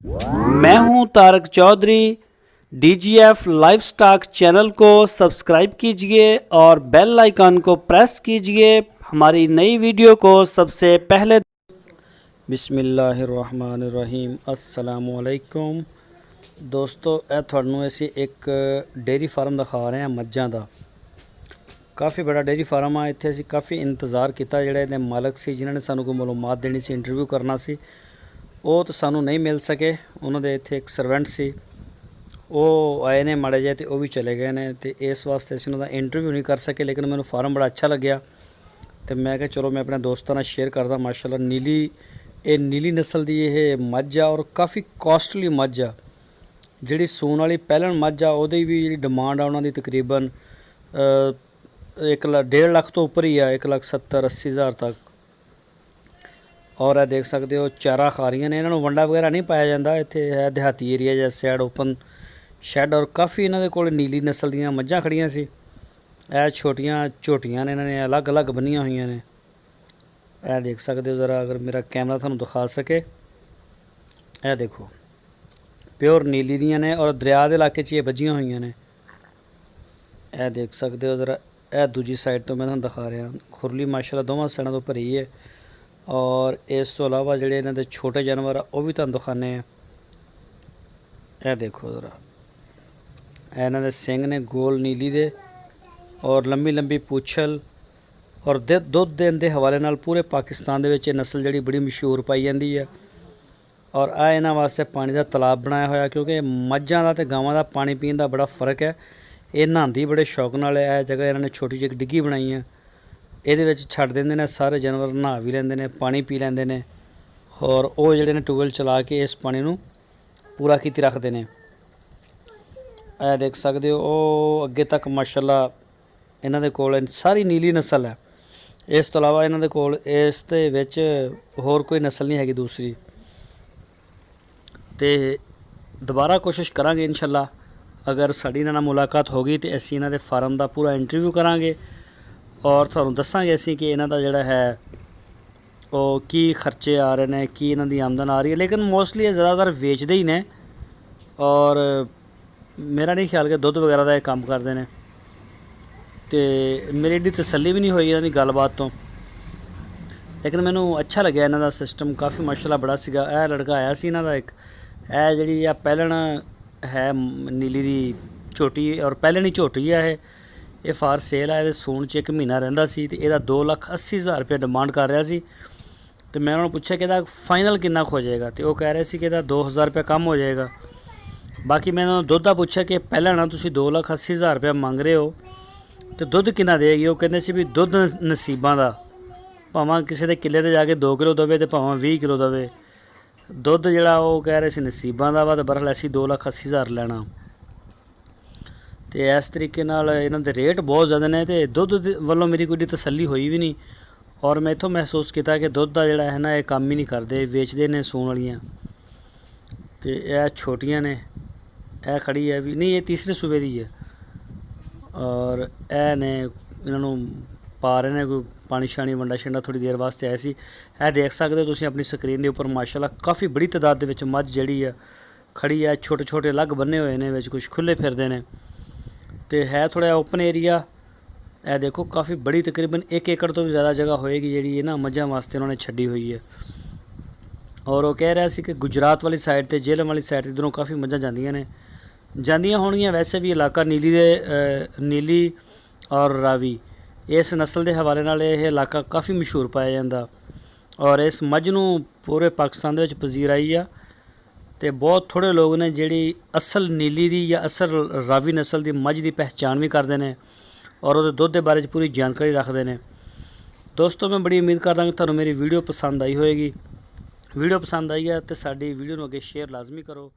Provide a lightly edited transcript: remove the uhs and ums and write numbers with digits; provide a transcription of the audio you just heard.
मैं हूं Tarak Chaudhary. DGF livestock channel को सब्सक्राइब कीजिए और बेल आइकन को प्रेस कीजिए हमारी नई वीडियो को सबसे पहले। बिस्मिल्लाहिर्रहमानिर्रहीम। अस्सलामुअलैकुम दोस्तों, ਇਹ ਤੁਹਾਨੂੰ ਅਸੀਂ ਇੱਕ ਡੇਅਰੀ ਫਾਰਮ ਦਿਖਾ ਰਹੇ ਹਾਂ ਮੱਝਾਂ ਦਾ। ਕਾਫੀ ਬੜਾ ਡੇਅਰੀ ਫਾਰਮ ਆ। ਇੱਥੇ ਅਸੀਂ ਕਾਫੀ ਇੰਤਜ਼ਾਰ ਕੀਤਾ, ਜਿਹੜੇ ਇਹਦੇ ਮਾਲਕ ਸੀ ਜਿਨ੍ਹਾਂ ਨੇ ਸਾਨੂੰ ਕੋਈ ਮਾਲੂਮਾਤ ਦੇਣੀ ਸੀ, ਇੰਟਰਵਿਊ ਕਰਨਾ ਸੀ, ਉਹ ਤਾਂ ਸਾਨੂੰ ਨਹੀਂ ਮਿਲ ਸਕੇ। ਉਹਨਾਂ ਦੇ ਇੱਥੇ ਇੱਕ ਸਰਵੈਂਟ ਸੀ, ਉਹ ਆਏ ਨੇ ਮਾੜੇ ਜਿਹੇ ਤੇ ਉਹ ਵੀ ਚਲੇ ਗਏ ਨੇ, ਤੇ ਇਸ ਵਾਸਤੇ ਅਸੀਂ ਉਹਨਾਂ ਦਾ ਇੰਟਰਵਿਊ ਨਹੀਂ ਕਰ ਸਕੇ। ਲੇਕਿਨ ਮੈਨੂੰ ਫਾਰਮ ਬੜਾ ਅੱਛਾ ਲੱਗਿਆ ਤੇ ਮੈਂ ਕਿਹਾ ਚਲੋ ਮੈਂ ਆਪਣੇ ਦੋਸਤਾਂ ਨਾਲ ਸ਼ੇਅਰ ਕਰਦਾ। ਮਾਸ਼ਾਅੱਲਾ ਨੀਲੀ ਨਸਲ ਦੀ ਇਹ ਮੱਝ ਆ ਔਰ ਕਾਫੀ ਕਾਸਟਲੀ ਮੱਝ ਆ। ਜਿਹੜੀ ਸੂਣ ਵਾਲੀ ਪਹਿਲਣ ਮੱਝ ਆ ਉਹਦੀ ਵੀ ਜਿਹੜੀ ਡਿਮਾਂਡ ਆ ਉਹਨਾਂ ਦੀ ਤਕਰੀਬਨ 1.5 ਲੱਖ ਤੋਂ ਉੱਪਰ ਹੀ ਆ, 1,70,80 ਹਜ਼ਾਰ ਤੱਕ। ਔਰ ਇਹ ਦੇਖ ਸਕਦੇ ਹੋ ਚਾਰਾ ਖਾ ਰਹੀਆਂ ਨੇ। ਇਹਨਾਂ ਨੂੰ ਵੰਡਾ ਵਗੈਰਾ ਨਹੀਂ ਪਾਇਆ ਜਾਂਦਾ, ਇੱਥੇ ਹੈ ਦਿਹਾਤੀ ਏਰੀਆ ਜਾਂ ਸਾਈਡ ਓਪਨ ਸ਼ੈੱਡ। ਔਰ ਕਾਫੀ ਇਹਨਾਂ ਦੇ ਕੋਲ ਨੀਲੀ ਨਸਲ ਦੀਆਂ ਮੱਝਾਂ ਖੜੀਆਂ ਸੀ। ਇਹ ਛੋਟੀਆਂ ਝੋਟੀਆਂ ਨੇ, ਇਹਨਾਂ ਨੇ ਅਲੱਗ-ਅਲੱਗ ਬੰਨੀਆਂ ਹੋਈਆਂ ਨੇ। ਇਹ ਦੇਖ ਸਕਦੇ ਹੋ ਜ਼ਰਾ, ਅਗਰ ਮੇਰਾ ਕੈਮਰਾ ਤੁਹਾਨੂੰ ਦਿਖਾ ਸਕੇ। ਇਹ ਦੇਖੋ ਪਿਓਰ ਨੀਲੀ ਦੀਆਂ ਨੇ ਔਰ ਦਰਿਆ ਦੇ ਇਲਾਕੇ 'ਚ ਇਹ ਵੱਜੀਆਂ ਹੋਈਆਂ ਨੇ। ਇਹ ਦੇਖ ਸਕਦੇ ਹੋ ਜ਼ਰਾ। ਇਹ ਦੂਜੀ ਸਾਈਡ ਤੋਂ ਮੈਂ ਤੁਹਾਨੂੰ ਦਿਖਾ ਰਿਹਾ। ਖੁਰਲੀ ਮਾਸ਼ਾਅੱਲਾ ਦੋਵਾਂ ਸਾਈਡਾਂ ਤੋਂ ਭਰੀ ਹੈ। ਔਰ ਇਸ ਤੋਂ ਇਲਾਵਾ ਜਿਹੜੇ ਇਹਨਾਂ ਦੇ ਛੋਟੇ ਜਾਨਵਰ ਆ ਉਹ ਵੀ ਤੁਹਾਨੂੰ ਦਿਖਾਉਂਦੇ ਆ। ਇਹ ਦੇਖੋ ਜ਼ਰਾ, ਇਹਨਾਂ ਦੇ ਸਿੰਗ ਨੇ ਗੋਲ ਨੀਲੀ ਦੇ ਔਰ ਲੰਬੀ ਪੁੱਛਲ। ਔਰ ਦੁੱਧ ਦੇਣ ਦੇ ਹਵਾਲੇ ਨਾਲ ਪੂਰੇ ਪਾਕਿਸਤਾਨ ਦੇ ਵਿੱਚ ਇਹ ਨਸਲ ਜਿਹੜੀ ਬੜੀ ਮਸ਼ਹੂਰ ਪਾਈ ਜਾਂਦੀ ਹੈ। ਔਰ ਆ ਇਹਨਾਂ ਵਾਸਤੇ ਪਾਣੀ ਦਾ ਤਲਾਬ ਬਣਾਇਆ ਹੋਇਆ, ਕਿਉਂਕਿ ਮੱਝਾਂ ਦਾ ਅਤੇ ਗਾਵਾਂ ਦਾ ਪਾਣੀ ਪੀਣ ਦਾ ਬੜਾ ਫ਼ਰਕ ਹੈ। ਇਹ ਨਹਾਉਂਦੀ ਬੜੇ ਸ਼ੌਕ ਨਾਲ। ਇਹ ਜਗ੍ਹਾ ਇਹਨਾਂ ਨੇ ਛੋਟੀ ਜਿਹੀ ਡਿੱਗੀ ਬਣਾਈ ਹੈ, ਇਹਦੇ ਵਿੱਚ ਛੱਡ ਦਿੰਦੇ ਨੇ। ਸਾਰੇ ਜਾਨਵਰ ਨਹਾ ਵੀ ਲੈਂਦੇ ਨੇ, ਪਾਣੀ ਪੀ ਲੈਂਦੇ ਨੇ। ਔਰ ਉਹ ਜਿਹੜੇ ਨੇ ਟਿਊਬਵੈੱਲ ਚਲਾ ਕੇ ਇਸ ਪਾਣੀ ਨੂੰ ਪੂਰਾ ਕੀਤੀ ਰੱਖਦੇ ਨੇ। ਇਹ ਦੇਖ ਸਕਦੇ ਹੋ ਉਹ ਅੱਗੇ ਤੱਕ ਮਾਸ਼ਾਅੱਲਾ ਇਹਨਾਂ ਦੇ ਕੋਲ ਸਾਰੀ ਨੀਲੀ ਨਸਲ ਹੈ। ਇਸ ਤੋਂ ਇਲਾਵਾ ਇਹਨਾਂ ਦੇ ਕੋਲ ਇਸ ਦੇ ਵਿੱਚ ਹੋਰ ਕੋਈ ਨਸਲ ਨਹੀਂ ਹੈਗੀ ਦੂਸਰੀ। ਤੇ ਦੁਬਾਰਾ ਕੋਸ਼ਿਸ਼ ਕਰਾਂਗੇ ਇਨਸ਼ਾਅੱਲਾ, ਅਗਰ ਸਾਡੀ ਇਹਨਾਂ ਨਾਲ ਮੁਲਾਕਾਤ ਹੋ ਗਈ ਤਾਂ ਅਸੀਂ ਇਹਨਾਂ ਦੇ ਫਾਰਮ ਦਾ ਪੂਰਾ ਇੰਟਰਵਿਊ ਕਰਾਂਗੇ ਔਰ ਤੁਹਾਨੂੰ ਦੱਸਾਂਗੇ ਅਸੀਂ ਕਿ ਇਹਨਾਂ ਦਾ ਜਿਹੜਾ ਹੈ ਉਹ ਕੀ ਖਰਚੇ ਆ ਰਹੇ ਨੇ, ਕੀ ਇਹਨਾਂ ਦੀ ਆਮਦਨ ਆ ਰਹੀ ਹੈ। ਲੇਕਿਨ ਮੋਸਟਲੀ ਇਹ ਜ਼ਿਆਦਾਤਰ ਵੇਚਦੇ ਹੀ ਨੇ ਔਰ ਮੇਰਾ ਨਹੀਂ ਖਿਆਲ ਕਿ ਦੁੱਧ ਵਗੈਰਾ ਦਾ ਇਹ ਕੰਮ ਕਰਦੇ ਨੇ। ਤੇ ਮੇਰੀ ਏਡੀ ਤਸੱਲੀ ਵੀ ਨਹੀਂ ਹੋਈ ਇਹਨਾਂ ਦੀ ਗੱਲਬਾਤ ਤੋਂ, ਲੇਕਿਨ ਮੈਨੂੰ ਅੱਛਾ ਲੱਗਿਆ ਇਹਨਾਂ ਦਾ ਸਿਸਟਮ। ਕਾਫੀ ਮਾਸ਼ਾਅੱਲਾ ਬੜਾ ਸੀਗਾ। ਇਹ ਲੜਕਾ ਆਇਆ ਸੀ ਇਹਨਾਂ ਦਾ ਇੱਕ, ਇਹ ਜਿਹੜੀ ਆ ਪਹਿਲਣ ਹੈ ਨੀਲੀ ਦੀ ਝੋਟੀ ਔਰ ਪਹਿਲਣੀ ਝੋਟੀ ਆ। ਇਹ ਫਾਰ ਸੇਲ ਆ। ਇਹਦੇ ਸੂਣ 'ਚ 1 ਮਹੀਨਾ ਰਹਿੰਦਾ ਸੀ ਤੇ ਇਹਦਾ 2,80,000 ਰੁਪਏ ਡਿਮਾਂਡ ਕਰ ਰਿਹਾ ਸੀ। ਤੇ ਮੈਂ ਉਹਨਾਂ ਨੂੰ ਪੁੱਛਿਆ ਕਿ ਇਹਦਾ ਫਾਈਨਲ ਕਿੰਨਾ ਕੁ ਹੋ ਜਾਏਗਾ, ਤੇ ਉਹ ਕਹਿ ਰਹੇ ਸੀ ਕਿ ਇਹਦਾ 2,000 ਰੁਪਏ ਕਮ ਹੋ ਜਾਏਗਾ। ਬਾਕੀ ਮੈਂ ਉਹਨਾਂ ਨੂੰ ਦੁੱਧ ਦਾ ਪੁੱਛਿਆ ਕਿ ਪਹਿਲਣ ਤੁਸੀਂ 2,80,000 ਰੁਪਏ ਮੰਗ ਰਹੇ ਹੋ ਤੇ ਦੁੱਧ ਕਿੰਨਾ ਦੇਗੀ। ਉਹ ਕਹਿੰਦੇ ਸੀ ਵੀ ਦੁੱਧ ਨਸੀਬਾਂ ਦਾ, ਭਾਵੇਂ ਕਿਸੇ ਦੇ ਕਿੱਲੇ 'ਤੇ ਜਾ ਕੇ 2 ਕਿਲੋ ਦੇਵੇ ਤੇ ਭਾਵੇਂ 20 ਕਿਲੋ ਦੇਵੇ। ਦੁੱਧ ਜਿਹੜਾ ਉਹ ਕਹਿ ਰਹੇ ਸੀ ਨਸੀਬਾਂ ਦਾ ਵਾ, ਤੇ ਬਰਹਲ ਅਸੀਂ 2,80,000 ਲੈਣਾ। ਤੇ ਇਸ ਤਰੀਕੇ ਨਾਲ ਇਹਨਾਂ ਦੇ ਰੇਟ ਬਹੁਤ ਜ਼ਿਆਦਾ ਨੇ ਤੇ ਦੁੱਧ ਵੱਲੋਂ ਮੇਰੀ ਕੋਈ ਤਸੱਲੀ ਹੋਈ ਵੀ ਨਹੀਂ। ਔਰ ਮੈਂ ਇੱਥੋਂ ਮਹਿਸੂਸ ਕੀਤਾ ਕਿ ਦੁੱਧ ਦਾ ਜਿਹੜਾ ਹੈ ਨਾ ਇਹ ਕੰਮ ਹੀ ਨਹੀਂ ਕਰਦੇ, ਵੇਚਦੇ ਨੇ ਸੂਣ ਵਾਲੀਆਂ। ਤੇ ਇਹ ਛੋਟੀਆਂ ਨੇ, ਇਹ ਖੜੀ ਹੈ ਵੀ ਨਹੀਂ, ਇਹ ਤੀਸਰੇ ਸੂਬੇ ਦੀ ਹੈ। ਔਰ ਇਹ ਨੇ ਇਹਨਾਂ ਨੂੰ ਪਾ ਰਹੇ ਨੇ ਕੋਈ ਪਾਣੀ ਸ਼ਾਣੀ ਵੰਡਾ ਛੰਡਾ ਥੋੜ੍ਹੀ ਦੇਰ ਵਾਸਤੇ ਆਏ ਸੀ। ਇਹ ਦੇਖ ਸਕਦੇ ਹੋ ਤੁਸੀਂ ਆਪਣੀ ਸਕਰੀਨ ਦੇ ਉੱਪਰ ਮਾਸ਼ਾਅੱਲਾ ਕਾਫੀ ਬੜੀ ਤਾਦਾਦ ਦੇ ਵਿੱਚ ਮੱਝ ਜਿਹੜੀ ਆ ਖੜੀ ਹੈ। ਛੋਟੇ ਅਲੱਗ ਬੰਨੇ ਹੋਏ ਨੇ, ਵਿੱਚ ਕੁਝ ਖੁੱਲ੍ਹੇ ਫਿਰਦੇ ਨੇ ਤੇ ਹੈ ਥੋੜ੍ਹਾ ਜਿਹਾ ਓਪਨ ਏਰੀਆ। ਇਹ ਦੇਖੋ ਕਾਫੀ ਬੜੀ, ਤਕਰੀਬਨ 1 ਏਕੜ ਤੋਂ ਵੀ ਜ਼ਿਆਦਾ ਜਗ੍ਹਾ ਹੋਏਗੀ ਜਿਹੜੀ ਇਹ ਨਾ ਮੱਝਾਂ ਵਾਸਤੇ ਉਹਨਾਂ ਨੇ ਛੱਡੀ ਹੋਈ ਹੈ। ਔਰ ਉਹ ਕਹਿ ਰਿਹਾ ਸੀ ਕਿ ਗੁਜਰਾਤ ਵਾਲੀ ਸਾਈਡ ਤੇ ਜੇਹਲਮ ਵਾਲੀ ਸਾਈਡ ਇੱਧਰੋਂ ਕਾਫੀ ਮੱਝਾਂ ਜਾਂਦੀਆਂ ਹੋਣਗੀਆਂ। ਵੈਸੇ ਵੀ ਇਲਾਕਾ ਨੀਲੀ ਔਰ ਰਾਵੀ ਇਸ ਨਸਲ ਦੇ ਹਵਾਲੇ ਨਾਲ ਇਹ ਇਲਾਕਾ ਕਾਫੀ ਮਸ਼ਹੂਰ ਪਾਇਆ ਜਾਂਦਾ। ਔਰ ਇਸ ਮੱਝ ਨੂੰ ਪੂਰੇ ਪਾਕਿਸਤਾਨ ਦੇ ਵਿੱਚ ਪਜ਼ੀਰ ਆਈ ਆ। ਤੇ ਬਹੁਤ ਥੋੜ੍ਹੇ ਲੋਕ ਨੇ ਜਿਹੜੀ ਅਸਲ ਨੀਲੀ ਦੀ ਜਾਂ ਅਸਲ ਰਾਵੀ ਨਸਲ ਦੀ ਮੱਝ ਦੀ ਪਹਿਚਾਣ ਵੀ ਕਰਦੇ ਨੇ ਔਰ ਉਹਦੇ ਦੁੱਧ ਦੇ ਬਾਰੇ 'ਚ ਪੂਰੀ ਜਾਣਕਾਰੀ ਰੱਖਦੇ ਨੇ। ਦੋਸਤੋ, ਮੈਂ ਬੜੀ ਉਮੀਦ ਕਰਦਾ ਕਿ ਤੁਹਾਨੂੰ ਮੇਰੀ ਵੀਡੀਓ ਪਸੰਦ ਆਈ ਹੋਏਗੀ। ਵੀਡੀਓ ਪਸੰਦ ਆਈ ਹੈ ਤਾਂ ਸਾਡੀ ਵੀਡੀਓ ਨੂੰ ਅੱਗੇ ਸ਼ੇਅਰ ਲਾਜ਼ਮੀ ਕਰੋ।